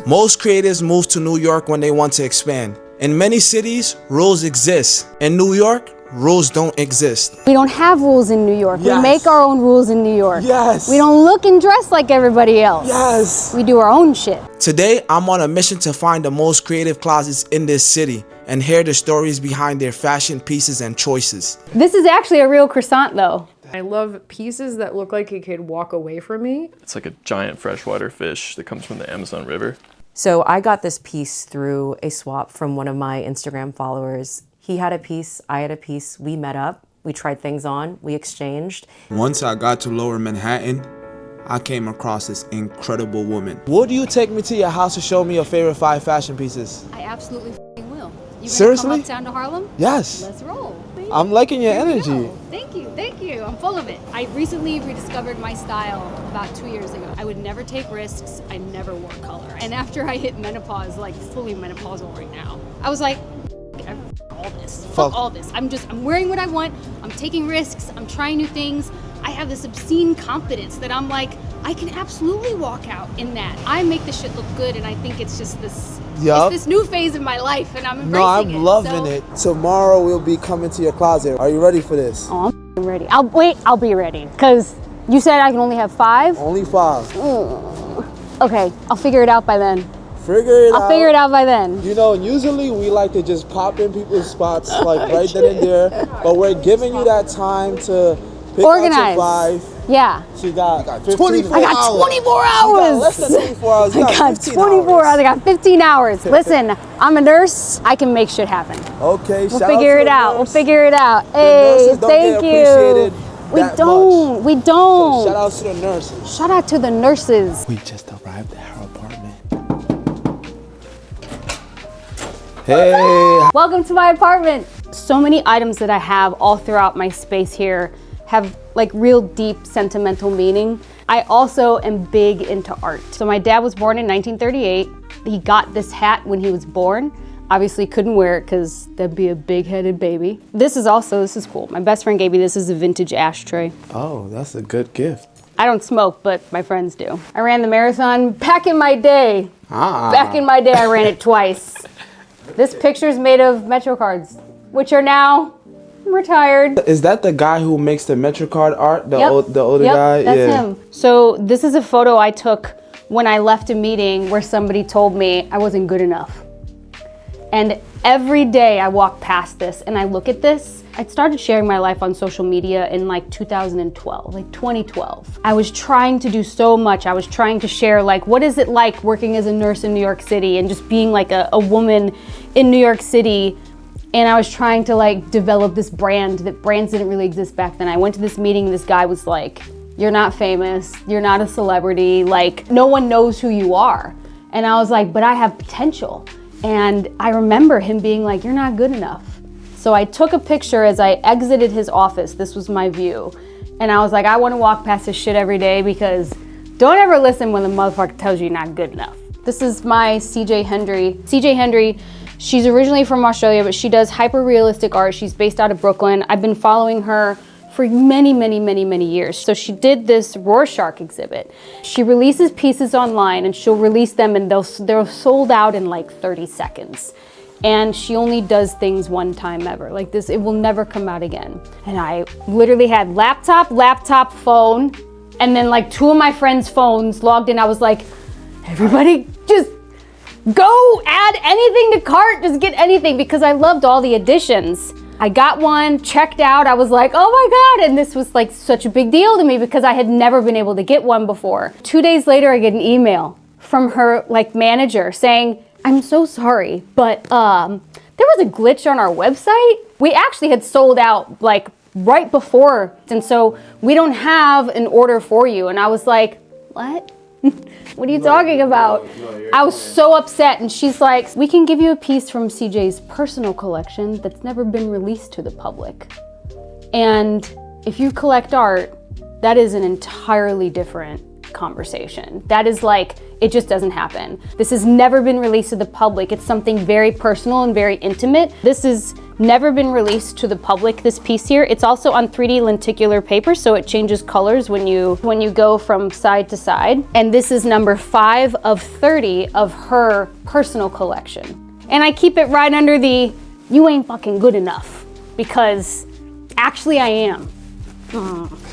Most creatives move to New York when they want to expand. In many cities, rules exist. In New York, rules don't exist. We don't have rules in New York. Yes. We make our own rules in New York. Yes. We don't look and dress like everybody else. Yes. We do our own shit. Today, I'm on a mission to find the most creative closets in this city and hear the stories behind their fashion pieces and choices. This is actually a real croissant though. I love pieces that look like it could walk away from me. It's like a giant freshwater fish that comes from the Amazon River. So I got this piece through a swap from one of my Instagram followers. He had a piece, I had a piece, we met up, we tried things on, we exchanged. Once I got to Lower Manhattan, I came across this incredible woman. Would you take me to your house to show me your favorite 5 fashion pieces? I absolutely will. You Seriously? Come uptown to Harlem? Yes. Let's roll. I'm liking your energy. Thank you. I'm full of it. I recently rediscovered my style about 2 years ago. I would never take risks. I never wore color. And after I hit menopause, like fully menopausal right now, I was like, all this. Fuck all this. I'm wearing what I want. I'm taking risks. I'm trying new things. I have this obscene confidence that I'm like, I can absolutely walk out in that. I make the shit look good, and I think it's just this, it's this new phase in my life, and I'm embracing it. No, I'm loving it. Tomorrow we'll be coming to your closet. Are you ready for this? Oh, I'm ready. I'll be ready. Because you said I can only have 5? Only 5. Okay, I'll figure it out by then. I'll figure it out by then. You know, usually we like to just pop in people's spots like right then and there, but we're giving you that time to pick Organize. out your 5. Yeah. She got 24 I got 24 hours. Less than 24 hours. I got 24 hours. I got 15 hours. Listen, I'm a nurse. I can make shit happen. Okay, We'll figure it out. We'll figure it out. The Hey, nurses don't thank get you. appreciated We that don't. much. We don't. So shout out to the nurses. Shout out to the nurses. We just arrived at her apartment. Hey. Welcome to my apartment. So many items that I have all throughout my space here have like real deep sentimental meaning. I also am big into art. So my dad was born in 1938. He got this hat when he was born. Obviously couldn't wear it because that'd be a big-headed baby. This is cool. My best friend gave me this as a vintage ashtray. Oh, that's a good gift. I don't smoke, but my friends do. I ran the marathon back in my day. Back in my day, I ran it twice. This picture's made of Metro cards, which are now retired. Is that the guy who makes the MetroCard art? The older Yep, guy? That's him. So this is a photo I took when I left a meeting where somebody told me I wasn't good enough. And every day I walk past this and I look at this. I started sharing my life on social media in like 2012, like 2012. I was trying to do so much. I was trying to share like, what is it like working as a nurse in New York City and just being like a woman in New York City. And I was trying to like develop this brand that brands didn't really exist back then. I went to this meeting, this guy was like, you're not famous, you're not a celebrity, like no one knows who you are. And I was like, but I have potential. And I remember him being like, you're not good enough. So I took a picture as I exited his office. This was my view. And I was like, I want to walk past his shit every day because don't ever listen when the motherfucker tells you you're not good enough. This is my CJ Hendry. CJ Hendry, she's originally from Australia, but she does hyper-realistic art. She's based out of Brooklyn. I've been following her for many years. So she did this Rorschach exhibit. She releases pieces online and she'll release them and they're sold out in like 30 seconds. And she only does things one time ever. Like this, it will never come out again. And I literally had laptop, phone, and then like 2 of my friends' phones logged in. I was like, everybody just go add anything to cart, just get anything because I loved all the additions. I got one, checked out, I was like, oh my God, and this was like such a big deal to me because I had never been able to get one before. 2 days later, I get an email from her like manager saying, I'm so sorry, but there was a glitch on our website. We actually had sold out like right before, and so we don't have an order for you. And I was like, what? What are you talking about? I was so upset, and she's like, we can give you a piece from CJ's personal collection that's never been released to the public. And if you collect art, that is an entirely different conversation. That is like, it just doesn't happen. This has never been released to the public. It's something very personal and very intimate. This has never been released to the public, this piece here. It's also on 3D lenticular paper, so it changes colors when you go from side to side. And this is number 5 of 30 of her personal collection. And I keep it right under the, you ain't fucking good enough, because actually I am.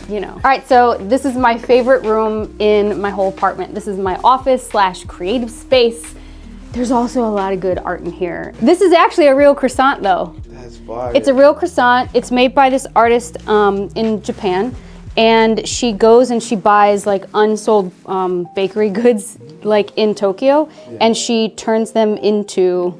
You know. All right, so this is my favorite room in my whole apartment. This is my office / creative space. There's also a lot of good art in here. This is actually a real croissant though. That's fire. It's a real croissant. It's made by this artist in Japan. And she goes and she buys like unsold bakery goods like in Tokyo, and she turns them into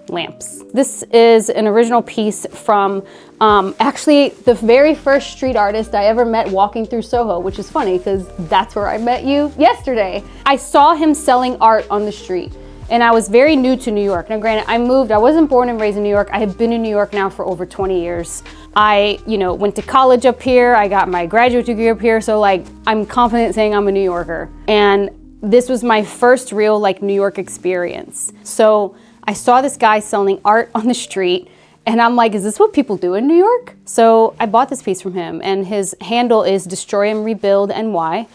lamps. This is an original piece from actually the very first street artist I ever met walking through Soho, which is funny because that's where I met you yesterday. I saw him selling art on the street, and I was very new to New York. Now granted, I wasn't born and raised in New York. I have been in New York now for over 20 years. I, went to college up here. I got my graduate degree up here. So like, I'm confident saying I'm a New Yorker. And this was my first real like New York experience. So I saw this guy selling art on the street, and I'm like, is this what people do in New York? So I bought this piece from him, and his handle is Destroy and Rebuild NY.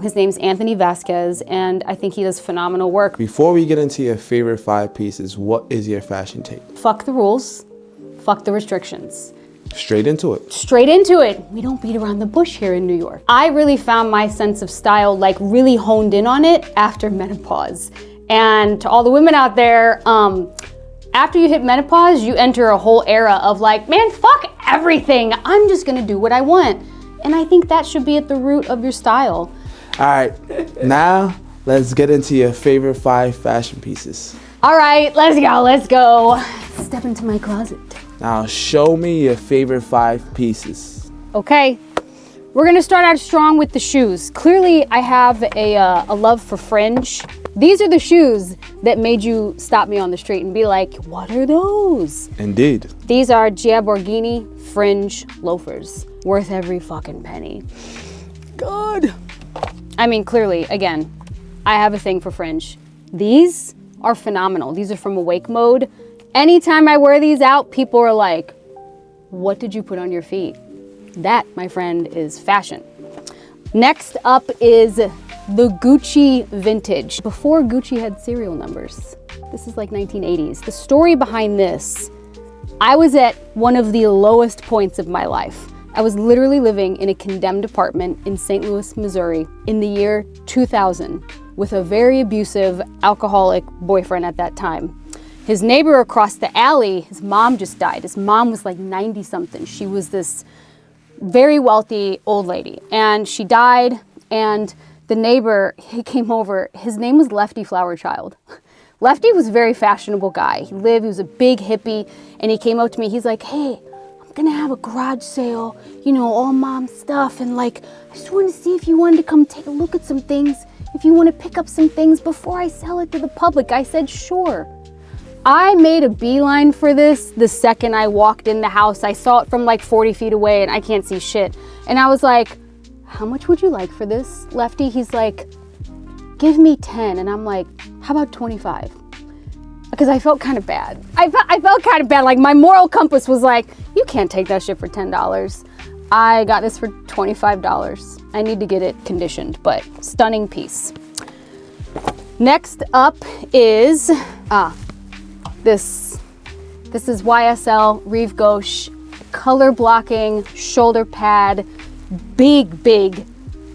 His name's Anthony Vasquez, and I think he does phenomenal work. Before we get into your favorite 5 pieces, what is your fashion take? Fuck the rules, fuck the restrictions. Straight into it. Straight into it. We don't beat around the bush here in New York. I really found my sense of style, like really honed in on it after menopause. And to all the women out there, after you hit menopause, you enter a whole era of like, man, fuck everything. I'm just gonna do what I want. And I think that should be at the root of your style. All right, now let's get into your favorite 5 fashion pieces. All right, let's go. Step into my closet. Now show me your favorite 5 pieces. Okay, we're gonna start out strong with the shoes. Clearly, I have a love for fringe. These are the shoes that made you stop me on the street and be like, what are those? Indeed. These are Giaborghini fringe loafers, worth every fucking penny. God. I mean, clearly, again, I have a thing for fringe. These are phenomenal. These are from Awake Mode. Anytime I wear these out, people are like, what did you put on your feet? That, my friend, is fashion. Next up is the Gucci Vintage. Before Gucci had serial numbers. This is like 1980s. The story behind this, I was at one of the lowest points of my life. I was literally living in a condemned apartment in St. Louis, Missouri in the year 2000 with a very abusive, alcoholic boyfriend at that time. His neighbor across the alley, his mom just died. His mom was like 90 something. She was this very wealthy old lady, and she died, and the neighbor, he came over, his name was Lefty Flowerchild. Lefty was a very fashionable guy. He was a big hippie, and he came up to me, he's like, hey, I'm gonna have a garage sale, all mom stuff, and like, I just wanted to see if you wanted to come take a look at some things, if you want to pick up some things before I sell it to the public. I said, sure. I made a beeline for this the second I walked in the house. I saw it from like 40 feet away, and I can't see shit. And I was like, how much would you like for this, Lefty? He's like, give me 10. And I'm like, how about 25? Because I felt kind of bad. I felt kind of bad. Like my moral compass was like, you can't take that shit for $10. I got this for $25. I need to get it conditioned, but stunning piece. Next up is, this is YSL Rive Gauche, color blocking, shoulder pad, big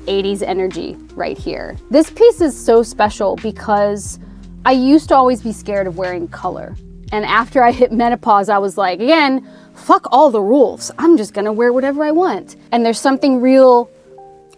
80s energy right here. This piece is so special because I used to always be scared of wearing color. And after I hit menopause, I was like, again, fuck all the rules. I'm just gonna wear whatever I want. And there's something real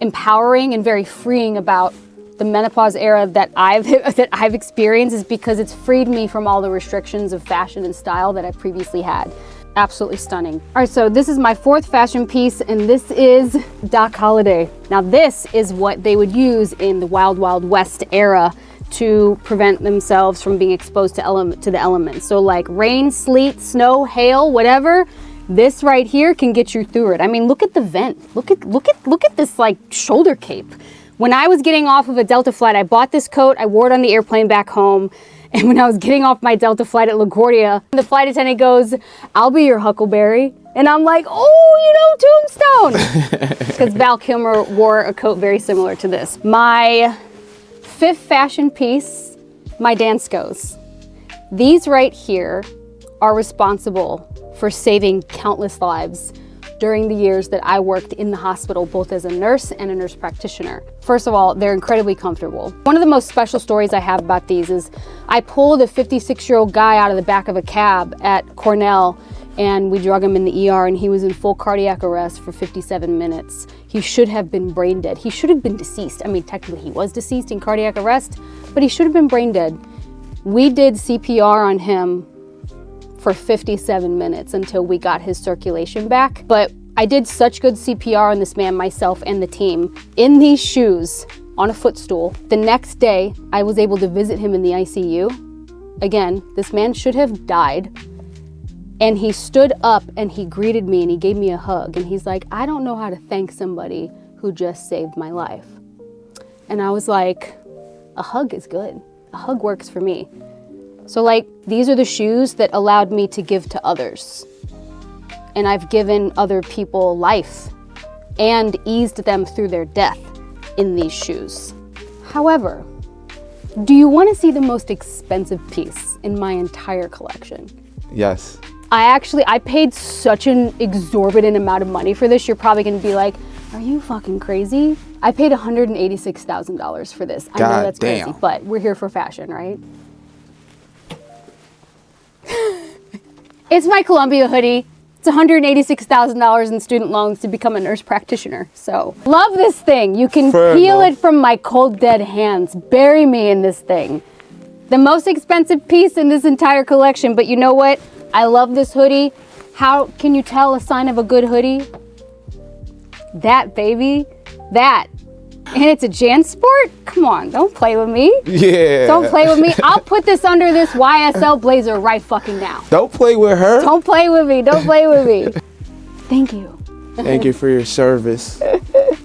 empowering and very freeing about the menopause era that I've experienced, is because it's freed me from all the restrictions of fashion and style that I previously had. Absolutely stunning. All right, so this is my 4th fashion piece, and this is Doc Holliday. Now this is what they would use in the Wild Wild West era to prevent themselves from being exposed to the elements. So like rain, sleet, snow, hail, whatever, this right here can get you through it. I mean, look at the vent. Look at this like shoulder cape. When I was getting off of a Delta flight, I bought this coat, I wore it on the airplane back home, and when I was getting off my Delta flight at LaGuardia, the flight attendant goes, "I'll be your Huckleberry." And I'm like, "Oh, Tombstone." Because Val Kilmer wore a coat very similar to this. My 5th fashion piece, my Danskos. These right here are responsible for saving countless lives during the years that I worked in the hospital, both as a nurse and a nurse practitioner. First of all, they're incredibly comfortable. One of the most special stories I have about these is I pulled a 56-year-old guy out of the back of a cab at Cornell, and we drug him in the ER, and he was in full cardiac arrest for 57 minutes. He should have been brain dead. He should have been deceased. I mean, technically he was deceased in cardiac arrest, but he should have been brain dead. We did CPR on him for 57 minutes until we got his circulation back. But I did such good CPR on this man, myself and the team, in these shoes, on a footstool. The next day, I was able to visit him in the ICU. Again, this man should have died. And he stood up and he greeted me and he gave me a hug. And he's like, "I don't know how to thank somebody who just saved my life." And I was like, a hug is good. A hug works for me. So like, these are the shoes that allowed me to give to others. And I've given other people life and eased them through their death in these shoes. However, do you want to see the most expensive piece in my entire collection? Yes. I paid such an exorbitant amount of money for this. You're probably going to be like, "Are you fucking crazy?" I paid $186,000 for this. I know that's crazy, but we're here for fashion, right? It's my Columbia hoodie. It's $186,000 in student loans to become a nurse practitioner. So, love this thing. You can feel it from my cold, dead hands. Bury me in this thing. The most expensive piece in this entire collection, but you know what? I love this hoodie. How can you tell a sign of a good hoodie? That, baby. That. And it's a JanSport? Come on, don't play with me. Yeah. Don't play with me. I'll put this under this YSL blazer right fucking now. Don't play with her. Don't play with me. Don't play with me. Thank you. Thank you for your service.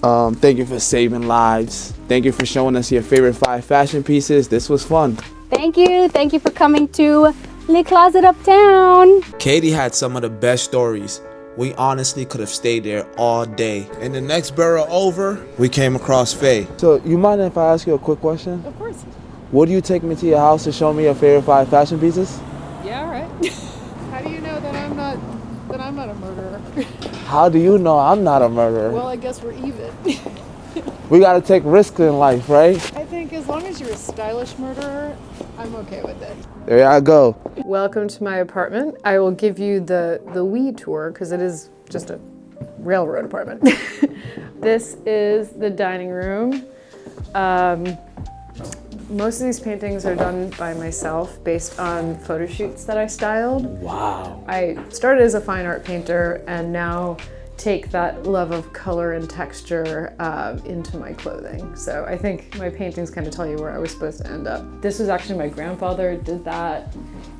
Thank you for saving lives. Thank you for showing us your favorite 5 fashion pieces. This was fun. Thank you. Thank you for coming to Le Closet Uptown. Katie had some of the best stories. We honestly could have stayed there all day. In the next borough over, we came across Faye. So, you mind if I ask you a quick question? Of course. Would you take me to your house to show me your favorite 5 fashion pieces? Yeah, all right. How do you know that I'm not a murderer? How do you know I'm not a murderer? Well, I guess we're even. We gotta take risks in life, right? I think as long as you're a stylish murderer, I'm okay with it. There I go. Welcome to my apartment. I will give you the wee tour because it is just a railroad apartment. This is the dining room. Most of these paintings are done by myself based on photo shoots that I styled. Wow. I started as a fine art painter and now take that love of color and texture into my clothing. So I think my paintings kind of tell you where I was supposed to end up. This was actually my grandfather did that.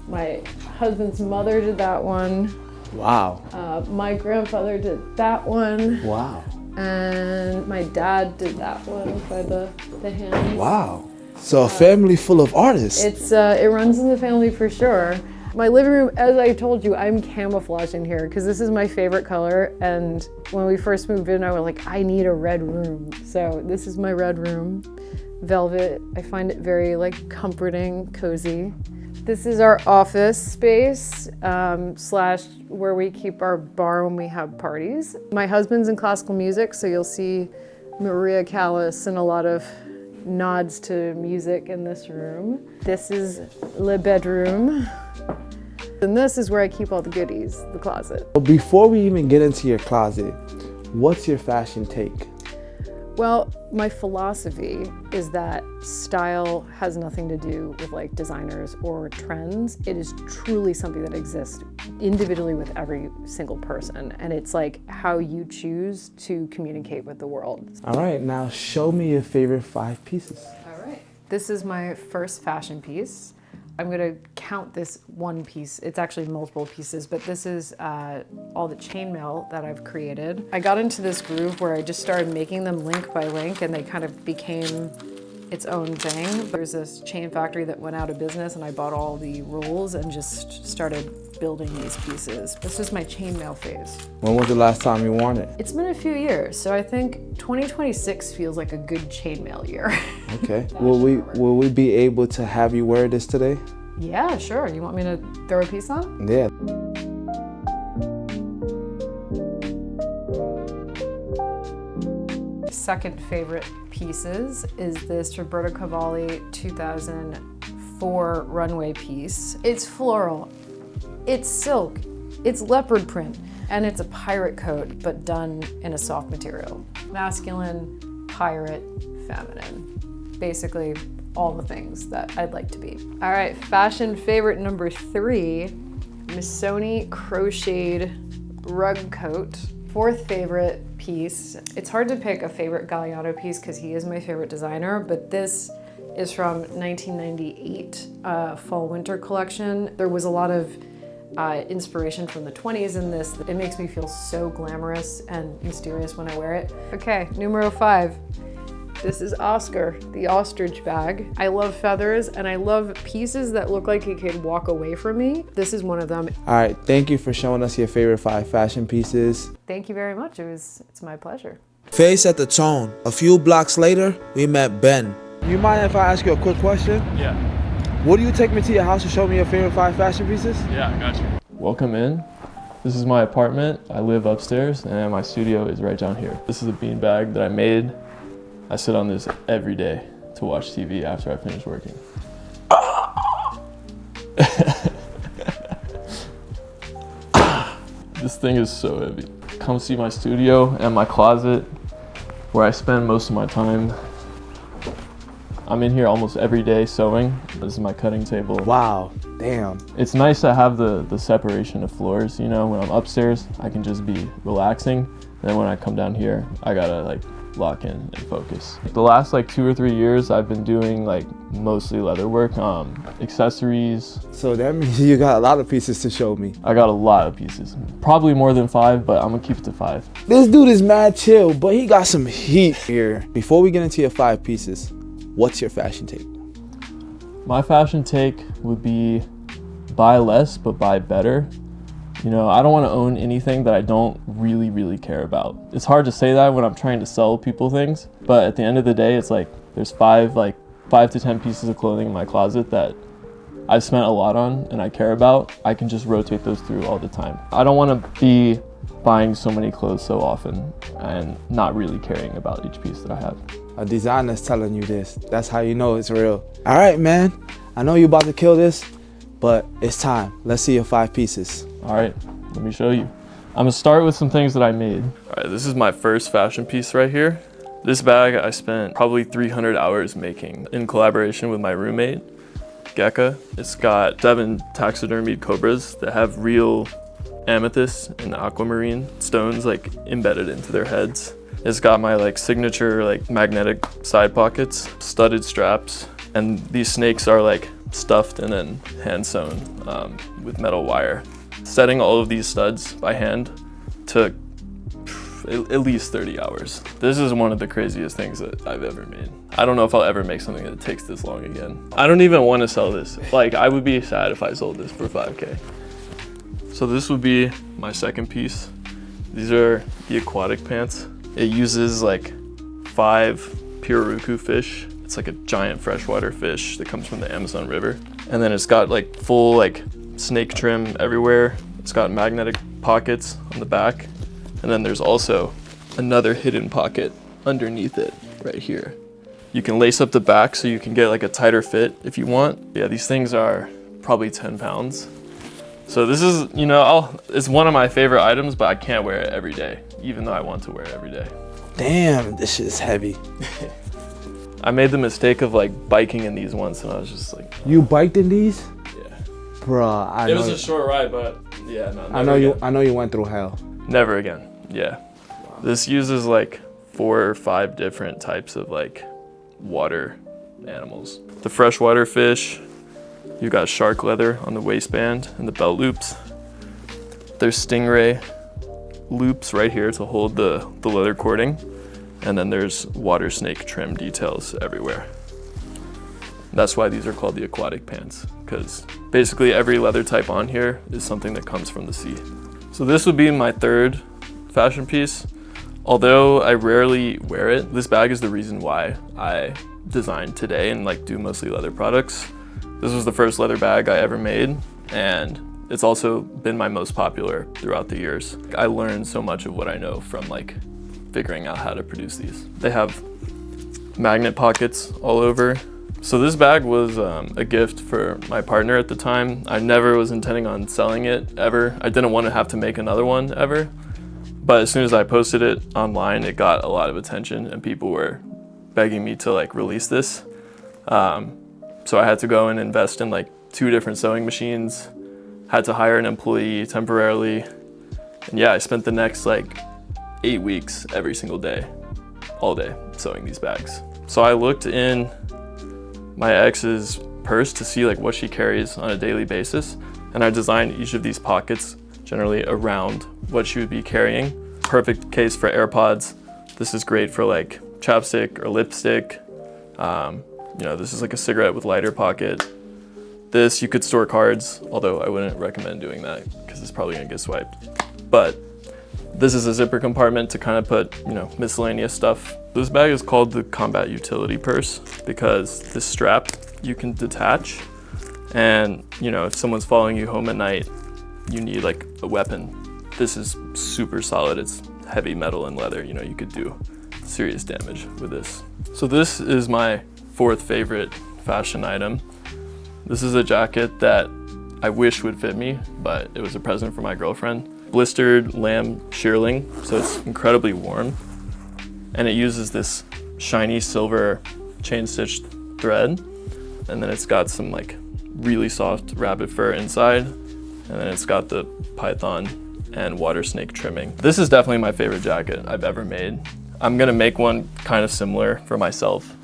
My husband's mother did that one. Wow. My grandfather did that one. Wow. And my dad did that one by the hands. Wow. So a family full of artists. It runs in the family for sure. My living room, as I told you, I'm camouflaging here because this is my favorite color. And when we first moved in, I was like, I need a red room. So this is my red room, velvet. I find it very comforting, cozy. This is our office space slash where we keep our bar when we have parties. My husband's in classical music, so you'll see Maria Callas and a lot of nods to music in this room. This is the bedroom. And this is where I keep all the goodies, the closet. Before we even get into your closet, what's your fashion take? Well, my philosophy is that style has nothing to do with designers or trends. It is truly something that exists individually with every single person. And it's how you choose to communicate with the world. All right, now show me your favorite 5 pieces. All right. This is my first fashion piece. I'm gonna count this one piece. It's actually multiple pieces, but this is all the chainmail that I've created. I got into this groove where I just started making them link by link and they kind of became its own thing. There's this chain factory that went out of business and I bought all the rolls and just started building these pieces. This is my chainmail phase. When was the last time you worn it? It's been a few years, so I think 2026 feels like a good chainmail year. Okay. Will we be able to have you wear this today? Yeah, sure. You want me to throw a piece on? Yeah. Second favorite pieces is this Roberto Cavalli 2004 runway piece. It's floral, it's silk, it's leopard print, and it's a pirate coat, but done in a soft material. Masculine, pirate, feminine. Basically, all the things that I'd like to be. All right, fashion favorite number 3, Missoni crocheted rug coat. Fourth favorite piece. It's hard to pick a favorite Galliano piece because he is my favorite designer, but this is from 1998 fall winter collection. There was a lot of inspiration from the 20s in this. It makes me feel so glamorous and mysterious when I wear it. Okay, numero 5. This is Oscar, the ostrich bag. I love feathers and I love pieces that look like it could walk away from me. This is one of them. All right, thank you for showing us your favorite 5 fashion pieces. Thank you very much. It's my pleasure. Faye set the tone. A few blocks later, we met Ben. You mind if I ask you a quick question? Yeah. Would you take me to your house to show me your favorite 5 fashion pieces? Yeah, I got you. Welcome in. This is my apartment. I live upstairs and my studio is right down here. This is a beanbag that I made. I sit on this every day to watch TV after I finish working. This thing is so heavy. Come see my studio and my closet where I spend most of my time. I'm in here almost every day sewing. This is my cutting table. Wow, damn. It's nice to have the separation of floors, you know, when I'm upstairs, I can just be relaxing. And then when I come down here, I gotta like lock in and focus. The last like 2 or 3 years, I've been doing like mostly leather work, accessories. So that means you got a lot of pieces to show me. I got a lot of pieces, probably more than 5, but I'm gonna keep it to 5. This dude is mad chill, but he got some heat here. Before we get into your 5 pieces, what's your fashion take? My fashion take would be buy less, but buy better. You know, I don't want to own anything that I don't really care about. It's hard to say that when I'm trying to sell people things, but at the end of the day, it's like there's 5 to 10 pieces of clothing in my closet that I've spent a lot on and I care about. I can just rotate those through all the time. I don't want to be buying so many clothes so often and not really caring about each piece that I have. A designer's telling you this. That's how you know it's real. All right, man. I know you're about to kill this, but it's time. Let's see your 5 pieces. All right, let me show you. I'm gonna start with some things that I made. All right, this is my first fashion piece right here. This bag I spent probably 300 hours making in collaboration with my roommate, Gecka. It's got 7 taxidermied cobras that have real amethyst and aquamarine stones like embedded into their heads. It's got my like signature like magnetic side pockets, studded straps, and these snakes are like stuffed and then hand sewn with metal wire. Setting all of these studs by hand took at least 30 hours. This is one of the craziest things that I've ever made. I don't know if I'll ever make something that takes this long again. I don't even want to sell this. Like, I would be sad if I sold this for 5K. So this would be my second piece. These are the aquatic pants. It uses like 5 pirarucu fish. It's like a giant freshwater fish that comes from the Amazon River. And then it's got like full like snake trim everywhere. It's got magnetic pockets on the back. And then there's also another hidden pocket underneath it right here. You can lace up the back so you can get like a tighter fit if you want. Yeah, these things are probably 10 pounds. So this is, you know, it's one of my favorite items, but I can't wear it every day, even though I want to wear it every day. Damn, this shit is heavy. I made the mistake of like biking in these once and I was just like... You biked in these? Yeah. Bruh, It was a short ride, but yeah, no, I know you went through hell. Never again, yeah. Wow. This uses like 4 or 5 different types of like water animals. The freshwater fish, You got shark leather on the waistband and the belt loops. There's stingray loops right here to hold the leather cording. And then there's water snake trim details everywhere. That's why these are called the aquatic pants, because basically every leather type on here is something that comes from the sea. So this would be my third fashion piece. Although I rarely wear it, this bag is the reason why I designed today and like do mostly leather products. This was the first leather bag I ever made, and it's also been my most popular throughout the years. I learned so much of what I know from like figuring out how to produce these. They have magnet pockets all over. So this bag was a gift for my partner at the time. I never was intending on selling it ever. I didn't want to have to make another one ever. But as soon as I posted it online, it got a lot of attention and people were begging me to like release this. So I had to go and invest in like 2 different sewing machines, had to hire an employee temporarily. And yeah, I spent the next like 8 weeks every single day, all day, sewing these bags. So I looked in my ex's purse to see like what she carries on a daily basis, and I designed each of these pockets generally around what she would be carrying. Perfect case for AirPods. This is great for like chapstick or lipstick. You know, this is like a cigarette with lighter pocket. This, you could store cards, although I wouldn't recommend doing that because it's probably gonna get swiped. But this is a zipper compartment to kind of put, you know, miscellaneous stuff. This bag is called the combat utility purse because this strap you can detach, and you know, if someone's following you home at night, you need like a weapon. This is super solid. It's heavy metal and leather. You know, you could do serious damage with this. So this is my 4th favorite fashion item. This is a jacket that I wish would fit me, but it was a present for my girlfriend. Blistered lamb shearling, so it's incredibly warm. And it uses this shiny silver chain stitched thread. And then it's got some like really soft rabbit fur inside. And then it's got the python and water snake trimming. This is definitely my favorite jacket I've ever made. I'm gonna make one kind of similar for myself,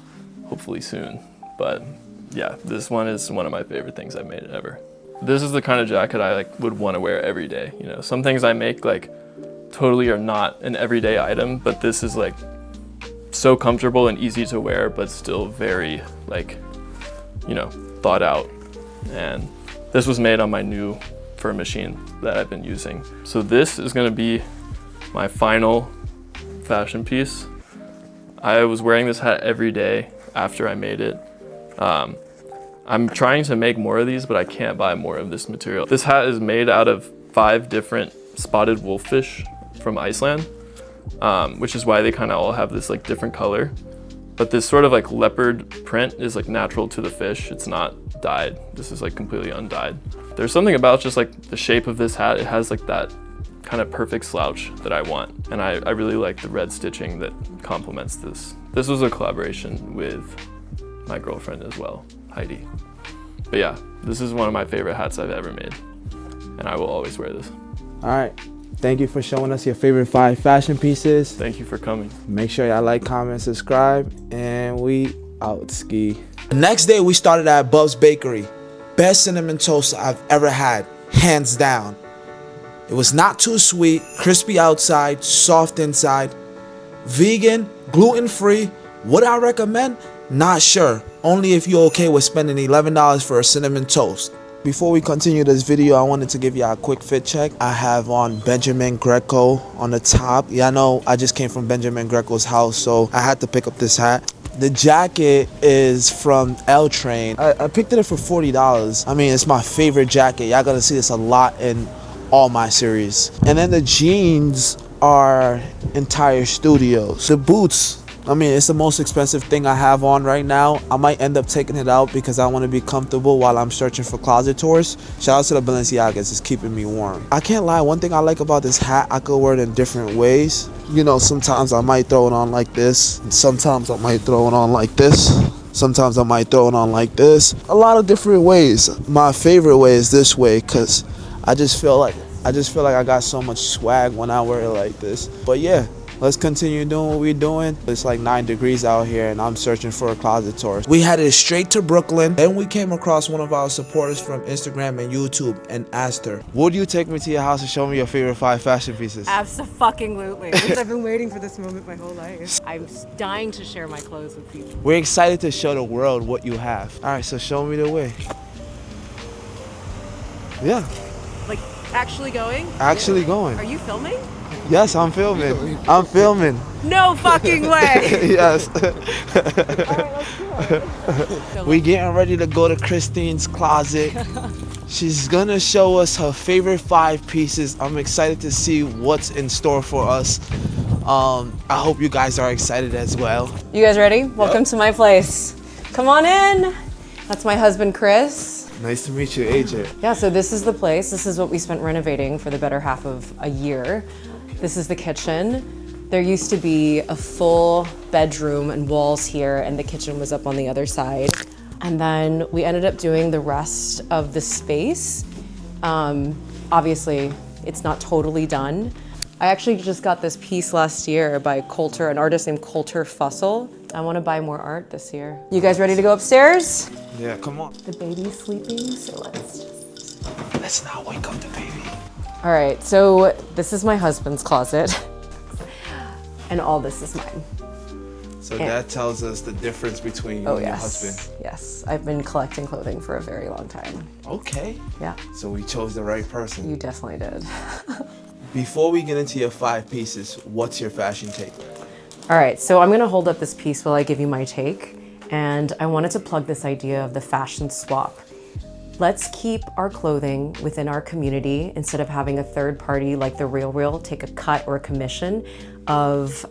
hopefully soon. But yeah, this one is one of my favorite things I've made ever. This is the kind of jacket I like would want to wear every day. You know, some things I make like totally are not an everyday item, but this is like so comfortable and easy to wear, but still very like, you know, thought out. And this was made on my new fur machine that I've been using. So this is gonna be my final fashion piece. I was wearing this hat every day after I made it. I'm trying to make more of these, but I can't buy more of this material. This hat is made out of 5 different spotted wolffish from Iceland, which is why they kind of all have this like different color. But this sort of like leopard print is like natural to the fish. It's not dyed. This is like completely undyed. There's something about just like the shape of this hat. It has like that kind of perfect slouch that I want. And I really like the red stitching that complements this. This was a collaboration with my girlfriend as well, Heidi. But yeah, this is one of my favorite hats I've ever made, and I will always wear this. All right. Thank you for showing us your favorite 5 fashion pieces. Thank you for coming. Make sure y'all like, comment, subscribe, and we out ski. The next day we started at Bubs Bakery. Best cinnamon toast I've ever had, hands down. It was not too sweet, crispy outside, soft inside. Vegan, gluten-free. Would I recommend? Not sure. Only if you're okay with spending $11 for a cinnamon toast. Before we continue this video, I wanted to give you a quick fit check. I have on Benjamin Greco on the top. Yeah, I know I just came from Benjamin Greco's house, so I had to pick up this hat. The jacket is from L Train. I picked it up for $40. I mean, it's my favorite jacket. Y'all gonna see this a lot in all my series. And then the jeans are Entire Studios. The boots, I mean, it's the most expensive thing I have on right now. I might end up taking it out because I want to be comfortable while I'm searching for closet tours. Shout out to the Balenciagas, it's keeping me warm. I can't lie, one thing I like about this hat, I could wear it in different ways. You know, sometimes I might throw it on like this. Sometimes I might throw it on like this. Sometimes I might throw it on like this. A lot of different ways. My favorite way is this way because I just feel like I got so much swag when I wear it like this. But yeah, let's continue doing what we're doing. It's like 9 degrees out here and I'm searching for a closet tour. We headed straight to Brooklyn. Then we came across one of our supporters from Instagram and YouTube and asked her, would you take me to your house and show me your favorite 5 fashion pieces? Abso-fucking-lutely. I've been waiting for this moment my whole life. I'm dying to share my clothes with people. We're excited to show the world what you have. All right, so show me the way. Yeah. Like, actually going? Actually going. Are you filming? Yes, I'm filming. I'm filming. No fucking way! Yes. So We getting ready to go to Christine's closet. She's gonna show us her favorite 5 pieces. I'm excited to see what's in store for us. I hope you guys are excited as well. You guys ready? Welcome to my place. Come on in. That's my husband, Chris. Nice to meet you, AJ. Yeah, so this is the place. This is what we spent renovating for the better half of a year. This is the kitchen. There used to be a full bedroom and walls here, and the kitchen was up on the other side. And then we ended up doing the rest of the space. Obviously, it's not totally done. I actually just got this piece last year by Coulter, an artist named Coulter Fussell. I want to buy more art this year. You guys ready to go upstairs? Yeah, come on. The baby's sleeping, so Let's not wake up the baby. All right, so this is my husband's closet, and all this is mine. So that tells us the difference between you and your husband. Yes, I've been collecting clothing for a very long time. Okay. Yeah, So we chose the right person. you definitely did. Before we get into your 5 pieces, what's your fashion take? All right, so I'm gonna hold up this piece while I give you my take, and I wanted to plug this idea of the fashion swap. Let's keep our clothing within our community instead of having a third party like The Real take a cut or a commission of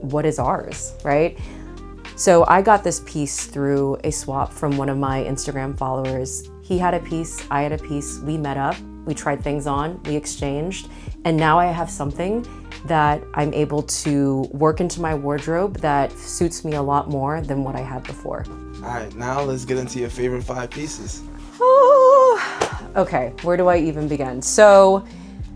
what is ours, right? So I got this piece through a swap from one of my Instagram followers. He had a piece, I had a piece, we met up, we tried things on, we exchanged, and now I have something that I'm able to work into my wardrobe that suits me a lot more than what I had before. All right, now let's get into your favorite 5 pieces. Okay, where do I even begin? So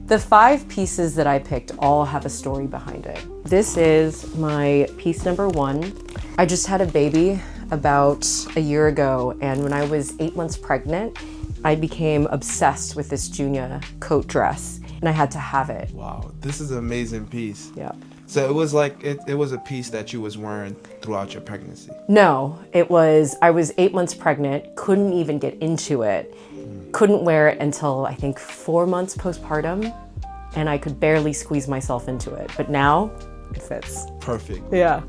the 5 pieces that I picked all have a story behind it. This is my piece number 1. I just had a baby about a year ago, and when I was 8 months pregnant, I became obsessed with this Junior coat dress, and I had to have it. Wow, this is an amazing piece. Yeah. So it was like, it was a piece that you was wearing throughout your pregnancy. No, I was 8 months pregnant, couldn't even get into it. Couldn't wear it until I think 4 months postpartum, and I could barely squeeze myself into it. But now it fits. Perfect. Yeah.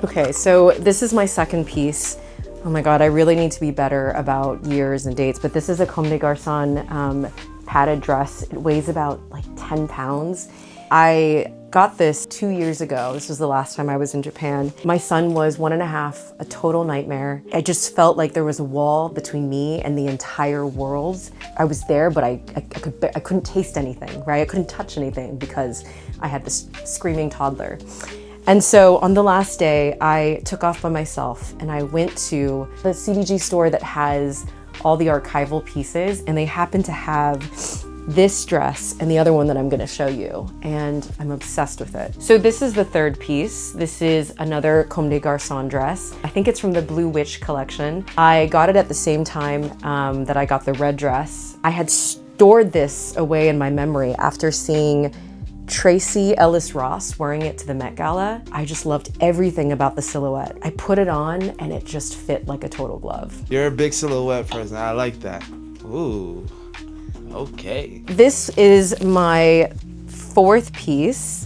Okay, so this is my second piece. Oh my God, I really need to be better about years and dates, but this is a Comme des Garçons padded dress. It weighs about like 10 pounds. I got this 2 years ago. This was the last time I was in Japan. My son was 1.5, a total nightmare. I just felt like there was a wall between me and the entire world. I was there, but I couldn't taste anything, right? I couldn't touch anything because I had this screaming toddler. And so on the last day, I took off by myself and I went to the CBG store that has all the archival pieces, and they happen to have this dress and the other one that I'm gonna show you, and I'm obsessed with it. So this is the third piece. This is another Comme des Garçons dress. I think it's from the Blue Witch collection. I got it at the same time that I got the red dress. I had stored this away in my memory after seeing Tracy Ellis Ross wearing it to the Met Gala. I just loved everything about the silhouette. I put it on and it just fit like a total glove. You're a big silhouette person. I like that. Ooh. Okay. This is my fourth piece.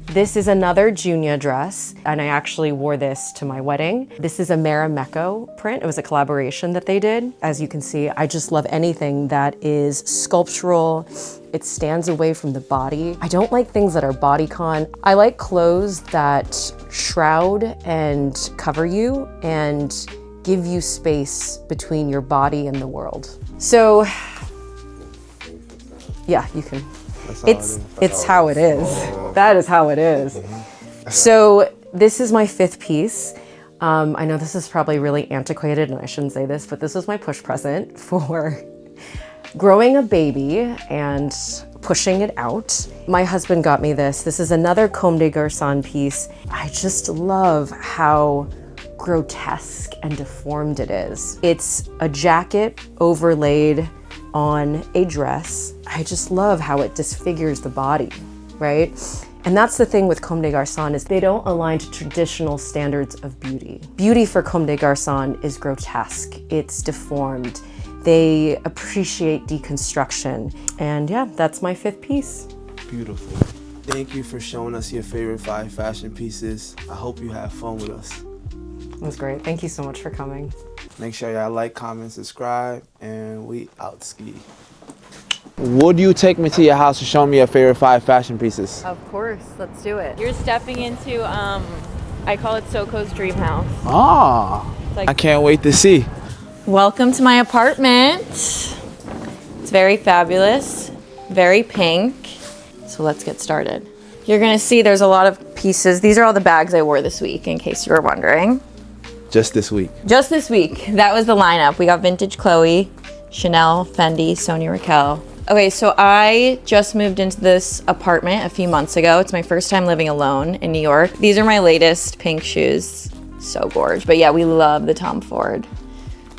This is another Junior dress, and I actually wore this to my wedding. This is a Marimekko print. It was a collaboration that they did. As you can see, I just love anything that is sculptural. It stands away from the body. I don't like things that are bodycon. I like clothes that shroud and cover you and give you space between your body and the world. So, yeah, you can. It's how it is. That is how it is. So this is my fifth piece. I know this is probably really antiquated and I shouldn't say this, but this was my push present for growing a baby and pushing it out. My husband got me this. This is another Comme des Garçons piece. I just love how grotesque and deformed it is. It's a jacket overlaid on a dress. I just love how it disfigures the body, right? And that's the thing with Comme des Garçons is they don't align to traditional standards of beauty. Beauty for Comme des Garçons is grotesque, it's deformed. They appreciate deconstruction. And yeah, that's my 5th piece. Beautiful. Thank you for showing us your favorite 5 fashion pieces. I hope you have fun with us. It was great. Thank you so much for coming. Make sure y'all like, comment, subscribe, and we out ski. Would you take me to your house to show me your favorite 5 fashion pieces? Of course, let's do it. You're stepping into, I call it Soko's dream house. Ah, like- I can't wait to see. Welcome to my apartment. It's very fabulous, very pink. So let's get started. You're gonna see there's a lot of pieces. These are all the bags I wore this week, in case you were wondering. Just this week. Just this week, that was the lineup. We got vintage Chloe, Chanel, Fendi, Sonia Raquel. Okay, so I just moved into this apartment a few months ago. It's my first time living alone in New York. These are my latest pink shoes. So gorgeous. But yeah, we love the Tom Ford,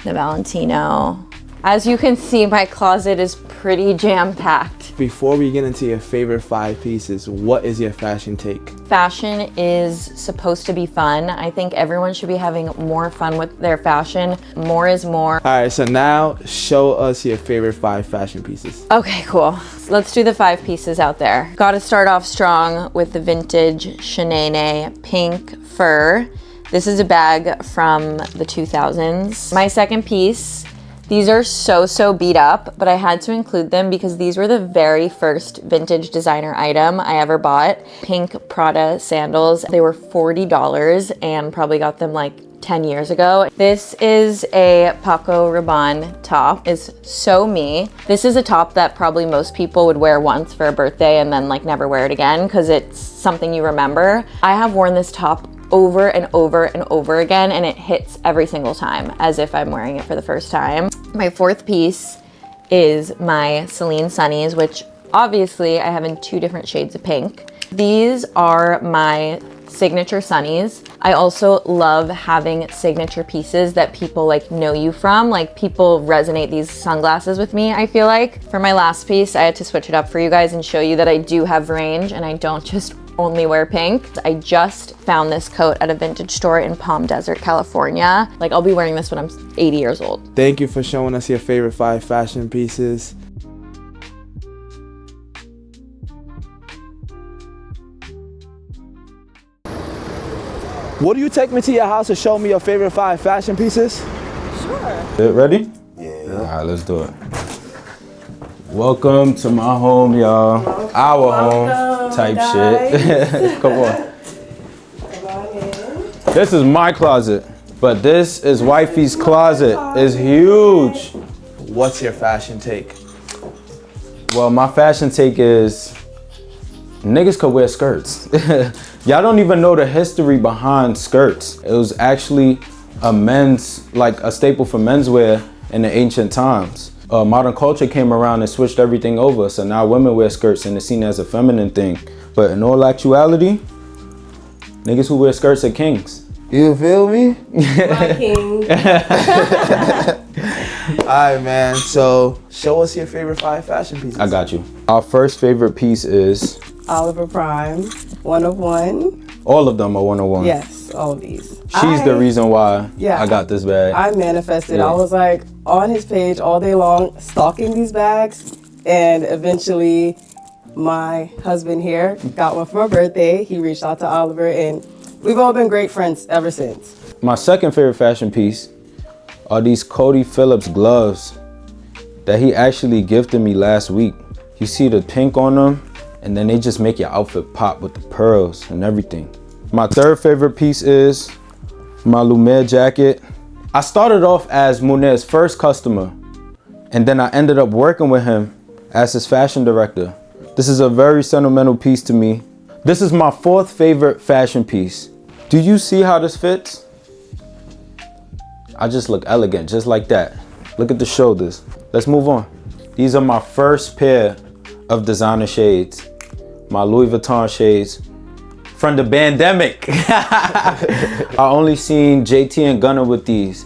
the Valentino. As you can see, my closet is pretty jam-packed. Before we get into your favorite 5 pieces, what is your fashion take? Fashion is supposed to be fun. I think everyone should be having more fun with their fashion. More is more. All right, so now show us your favorite 5 fashion pieces. Okay, cool. Let's do the 5 pieces out there. Gotta start off strong with the vintage Shanae pink fur. This is a bag from the 2000s. My second piece, these are so beat up, but I had to include them because these were the very first vintage designer item I ever bought. Pink Prada sandals. They were $40 and probably got them like 10 years ago. This is a Paco Rabanne top. It's so me. This is a top that probably most people would wear once for a birthday and then like never wear it again because it's something you remember. I have worn this top over and over and over again, and it hits every single time as if I'm wearing it for the first time. My 4th piece is my Celine Sunnies, which obviously I have in 2 different shades of pink. These are my signature sunnies. I also love having signature pieces that people like know you from. Like people resonate these sunglasses with me, I feel like. For my last piece, I had to switch it up for you guys and show you that I do have range and I don't just only wear pink. I just found this coat at a vintage store in Palm Desert, California. Like I'll be wearing this when I'm 80 years old. Thank you for showing us your favorite 5 fashion pieces. Would you take me to your house to show me your favorite 5 fashion pieces? Sure. Ready? Yeah. All right, let's do it. Welcome to my home, y'all. Our home type shit. Come on. This is my closet, but this is wifey's closet. It's huge. What's your fashion take? Well, my fashion take is niggas could wear skirts. Y'all don't even know the history behind skirts. It was actually a staple for menswear in the ancient times. Modern culture came around and switched everything over, so now women wear skirts and it's seen as a feminine thing. But in all actuality, niggas who wear skirts are kings. You feel me? My king. Alright, man, so show us your favorite 5 fashion pieces. I got you. Our first favorite piece is Oliver Prime, 101. all of them are 101. Yes, all of these. She's the reason why Yeah. I got this bag. I manifested. Yeah. I was like on his page all day long, stalking these bags, and eventually my husband here got one for my birthday. He reached out to Oliver, and we've all been great friends ever since. My second favorite fashion piece are these Cody Phillips gloves that he actually gifted me last week. You see the pink on them, and then they just make your outfit pop with the pearls and everything. My third favorite piece is my Lumiere jacket. I started off as Munir's first customer, and then I ended up working with him as his fashion director. This is a very sentimental piece to me. This is my 4th favorite fashion piece. Do you see how this fits? I just look elegant, just like that. Look at the shoulders. Let's move on. These are my first pair of designer shades. My Louis Vuitton shades from the pandemic. I only seen JT and Gunna with these.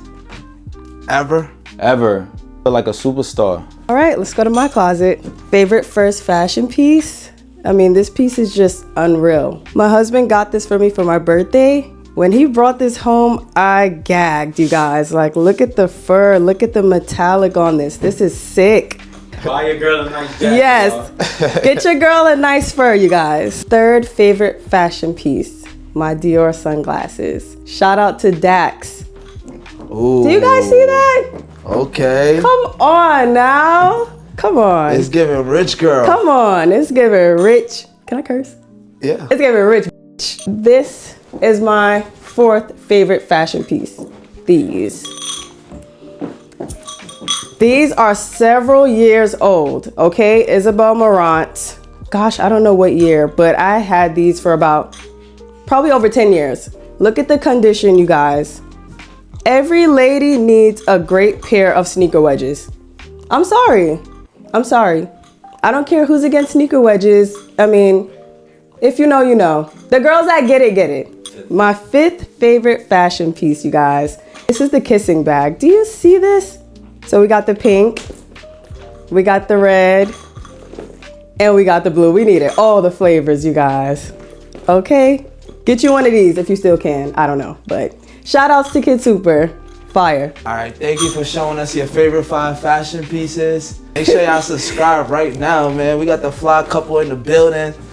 Ever? Ever. Like a superstar. All right, let's go to my closet. Favorite first fashion piece? I mean, this piece is just unreal. My husband got this for me for my birthday. When he brought this home, I gagged, you guys. Like, look at the fur, look at the metallic on this. This is sick. Buy your girl a nice jacket. Yes, get your girl a nice fur, you guys. Third favorite fashion piece, my Dior sunglasses. Shout out to Dax. Ooh. Do you guys see that? Okay. Come on now. Come on. It's giving rich girl. Come on, it's giving rich. Can I curse? Yeah. It's giving rich. This is my fourth favorite fashion piece. These are several years old, okay? Isabel Marant. Gosh, I don't know what year, but I had these for about probably over 10 years. Look at the condition, you guys. Every lady needs a great pair of sneaker wedges. I'm sorry. I don't care who's against sneaker wedges. I mean, if you know, you know. The girls that get it, get it. My fifth favorite fashion piece, you guys. This is the kissing bag. Do you see this? So we got the pink, we got the red, and we got the blue. We needed all the flavors, you guys. Okay? Get you one of these if you still can. I don't know, but shout outs to Kid Super. Fire. All right, thank you for showing us your favorite 5 fashion pieces. Make sure y'all subscribe right now, man. We got the fly couple in the building.